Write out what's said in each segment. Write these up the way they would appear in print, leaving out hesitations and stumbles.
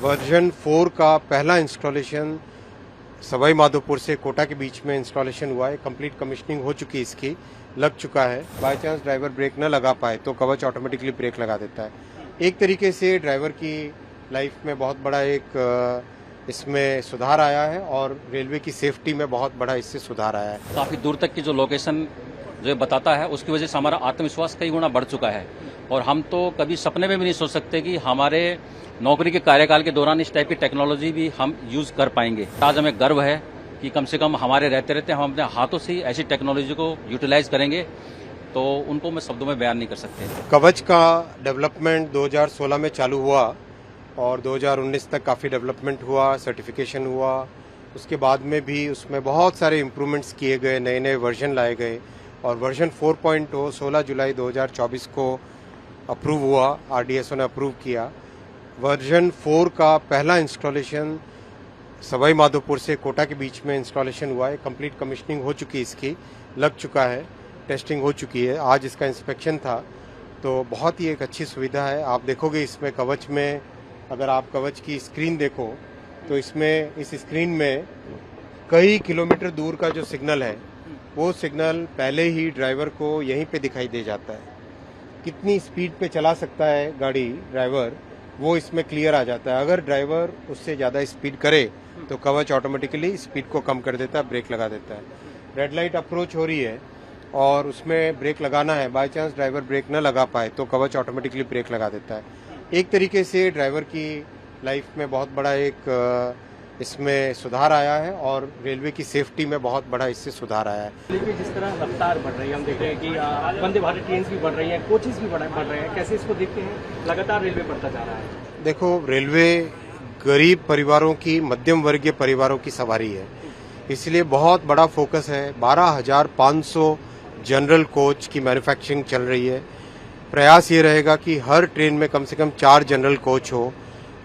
Version 4 का पहला installation Sawai Madhopur से कोटा के बीच में इंस्टॉलेशन हुआ है। कंप्लीट कमिश्निंग हो चुकी है, इसकी लग चुका है। बाय चांस ड्राइवर ब्रेक न लगा पाए तो कवच ऑटोमेटिकली ब्रेक लगा देता है। एक तरीके से ड्राइवर की लाइफ में बहुत बड़ा एक इसमें सुधार आया है और रेलवे की सेफ्टी में बहुत बड़ा इससे सुधार आया है। काफ़ी दूर तक की जो लोकेशन जो ये बताता है उसकी वजह से हमारा आत्मविश्वास कई गुना बढ़ चुका है और हम तो कभी सपने में भी नहीं सोच सकते कि हमारे नौकरी के कार्यकाल के दौरान इस टाइप की टेक्नोलॉजी भी हम यूज कर पाएंगे। आज हमें गर्व है कि कम से कम हमारे रहते रहते हम अपने हाथों से ही ऐसी टेक्नोलॉजी को यूटिलाइज करेंगे, तो उनको मैं शब्दों में बयान नहीं कर सकते। कवच का डेवलपमेंट 2016 में चालू हुआ और 2019 तक काफ़ी डेवलपमेंट हुआ, सर्टिफिकेशन हुआ। उसके बाद में भी उसमें बहुत सारे इम्प्रूवमेंट्स किए गए, नए नए वर्जन लाए गए और वर्जन 4.0 16 जुलाई 2024 को अप्रूव हुआ, आरडीएसओ ने अप्रूव किया। वर्जन 4 का पहला इंस्टॉलेशन सवाई माधोपुर से कोटा के बीच में इंस्टॉलेशन हुआ है। कंप्लीट कमिश्निंग हो चुकी है, इसकी लग चुका है, टेस्टिंग हो चुकी है। आज इसका इंस्पेक्शन था, तो बहुत ही एक अच्छी सुविधा है। आप देखोगे इसमें कवच में, अगर आप कवच की स्क्रीन देखो तो इसमें इस स्क्रीन में कई किलोमीटर दूर का जो सिग्नल है वो सिग्नल पहले ही ड्राइवर को यहीं पे दिखाई दे जाता है। कितनी स्पीड पे चला सकता है गाड़ी ड्राइवर, वो इसमें क्लियर आ जाता है। अगर ड्राइवर उससे ज़्यादा स्पीड करे तो कवच ऑटोमेटिकली स्पीड को कम कर देता है, ब्रेक लगा देता है। रेड लाइट अप्रोच हो रही है और उसमें ब्रेक लगाना है, बाय चांस ड्राइवर ब्रेक न लगा पाए तो कवच ऑटोमेटिकली ब्रेक लगा देता है। एक तरीके से ड्राइवर की लाइफ में बहुत बड़ा एक इसमें सुधार आया है और रेलवे की सेफ्टी में बहुत बड़ा इससे सुधार आया है। रेलवे जिस तरह रफ्तार बढ़ रही है, हम देख रहे हैं कि वंदे भारत ट्रेन भी बढ़ रही हैं, कोचेस भी बढ़ रहे हैं, कैसे इसको देखते हैं? लगातार रेलवे बढ़ता जा रहा है। देखो, रेलवे गरीब परिवारों की, मध्यम वर्गीय परिवारों की सवारी है, इसलिए बहुत बड़ा फोकस है। 12,500 जनरल कोच की मैन्युफैक्चरिंग चल रही है। प्रयास ये रहेगा कि हर ट्रेन में कम से कम 4 जनरल कोच हो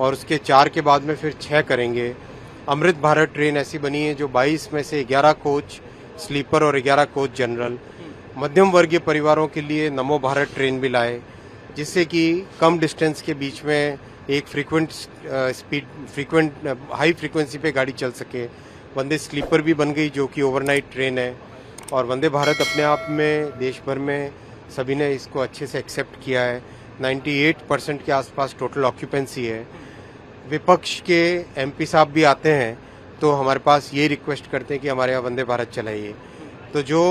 और उसके 4 के बाद में फिर 6 करेंगे। अमृत भारत ट्रेन ऐसी बनी है जो 22 में से 11 कोच स्लीपर और 11 कोच जनरल। मध्यम वर्गीय परिवारों के लिए नमो भारत ट्रेन भी लाए, जिससे कि कम डिस्टेंस के बीच में एक हाई फ्रीक्वेंसी पे गाड़ी चल सके। वंदे स्लीपर भी बन गई जो कि ओवरनाइट ट्रेन है और वंदे भारत अपने आप में देश भर में सभी ने इसको अच्छे से एक्सेप्ट किया है। 98% के आसपास टोटल ऑक्यूपेंसी है। विपक्ष के एमपी साहब भी आते हैं तो हमारे पास ये रिक्वेस्ट करते हैं कि हमारे यहाँ वंदे भारत चलाइए। तो जो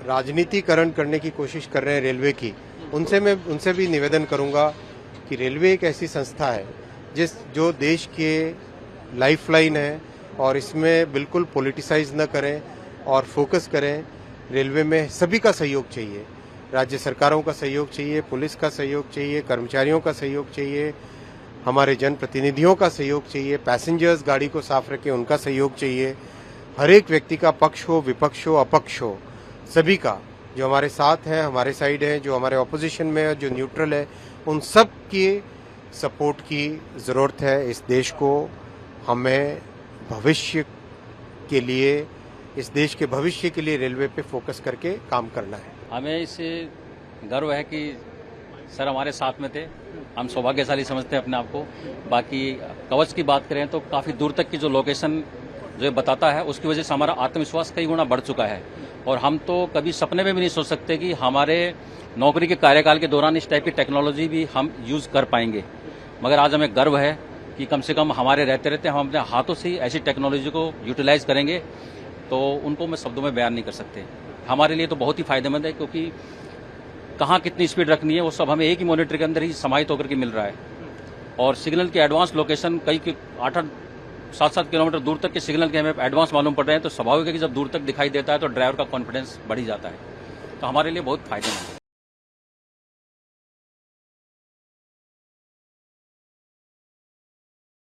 राजनीतिकरण करने की कोशिश कर रहे हैं रेलवे की, उनसे भी निवेदन करूंगा कि रेलवे एक ऐसी संस्था है जो देश के लाइफलाइन है और इसमें बिल्कुल पॉलिटिसाइज न करें और फोकस करें। रेलवे में सभी का सहयोग चाहिए, राज्य सरकारों का सहयोग चाहिए, पुलिस का सहयोग चाहिए, कर्मचारियों का सहयोग चाहिए, हमारे जनप्रतिनिधियों का सहयोग चाहिए, पैसेंजर्स गाड़ी को साफ रखें उनका सहयोग चाहिए। हर एक व्यक्ति का, पक्ष हो, विपक्ष हो, अपक्ष हो, सभी का, जो हमारे साथ हैं, हमारे साइड है, जो हमारे ऑपोजिशन में है, जो न्यूट्रल है, उन सब की सपोर्ट की ज़रूरत है। इस देश को हमें भविष्य के लिए, इस देश के भविष्य के लिए रेलवे पे फोकस करके काम करना है। हमें इससे गर्व है कि सर हमारे साथ में थे, हम सौभाग्यशाली समझते हैं अपने आप को। बाकी कवच की बात करें तो काफ़ी दूर तक की जो लोकेशन जो ये बताता है उसकी वजह से हमारा आत्मविश्वास कई गुना बढ़ चुका है और हम तो कभी सपने में भी नहीं सोच सकते कि हमारे नौकरी के कार्यकाल के दौरान इस टाइप की टेक्नोलॉजी भी हम यूज कर पाएंगे। मगर आज हमें गर्व है कि कम से कम हमारे रहते रहते हम अपने हाथों से ही ऐसी टेक्नोलॉजी को यूटिलाइज करेंगे, तो उनको मैं शब्दों में बयान नहीं कर सकते। हमारे लिए तो बहुत ही फायदेमंद है, क्योंकि कहाँ कितनी स्पीड रखनी है वो सब हमें एक ही मॉनिटर के अंदर ही समाहित होकर के मिल रहा है और सिग्नल की एडवांस लोकेशन कई 8-7 किलोमीटर दूर तक के सिग्नल के हमें एडवांस मालूम पड़ रहे हैं, तो स्वाभाविक है कि जब दूर तक दिखाई देता है तो ड्राइवर का कॉन्फिडेंस बढ़ ही जाता है। तो हमारे लिए बहुत फायदेमंद है।